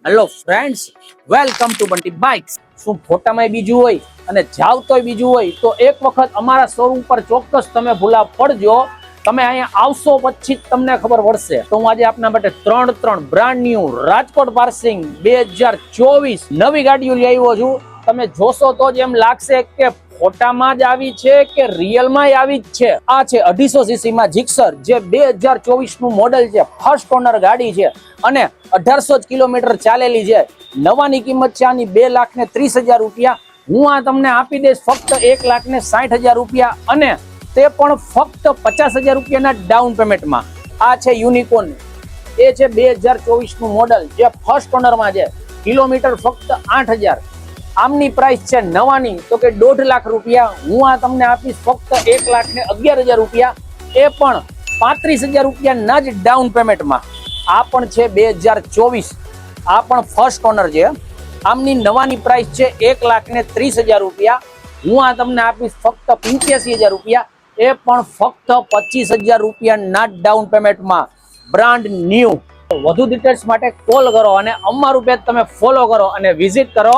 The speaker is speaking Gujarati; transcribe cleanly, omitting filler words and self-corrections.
Hello friends, welcome to Bunty bikes. શું ફોટામાં બીજું હોય અને જાવ તોય બીજું હોય તો એક વખત અમારા શોરૂમ પર ચોક્કસ તમે ભૂલા પડજો. તમે અહીંયા આવશો પછી જ તમને ખબર પડશે. તો હું આજે આપના માટે ત્રણ બ્રાન્ડ ન્યુ રાજકોટ પાર્સિંગ 2024 નવી ગાડીઓ લઈ આવ્યો છું. તમે જોશો તો જ એમ લાગશે કે ફોટામાં જ આવી છે કે રિયલમાં આવી જ છે. આ છે 250 સીસી માં જીક્સર, જે 2024 નું મોડેલ છે. ફર્સ્ટ ઓનર ગાડી છે અને 1800 કિલોમીટર ચાલેલી છે. નવાની કિંમત છે આની 2,30,000 રૂપિયા. હું આ તમને આપી દઈશ ફક્ત 1,60,000 રૂપિયા, અને તે પણ ફક્ત 50,000 રૂપિયાના ડાઉન પેમેન્ટમાં. આ છે યુનિકોર્ન, એ છે 2024 નું મોડેલ, જે ફર્સ્ટ ઓનરમાં છે. કિલોમીટર ફક્ત 8,000. આમની પ્રાઇસ છે નવાની તો કે 1.5 લાખ રૂપિયા. હું આ તમને આપીશ ફક્ત 1,11,000 રૂપિયા, એ પણ 35,000 રૂપિયાના જ ડાઉન પેમેન્ટમાં. આ પણ છે 2024, આ પણ ફર્સ્ટ ઓનર છે. આમની નવાની પ્રાઇસ છે 1,30,000 રૂપિયા. હું આ તમને આપીશ ફક્ત 85,000 રૂપિયા, એ પણ ફક્ત 25,000 રૂપિયાના ડાઉન પેમેન્ટમાં. Brand new. વધુ ડિટેલ્સ માટે કોલ કરો અને અમારું પેજ તમે ફોલો કરો અને વિઝિટ કરો.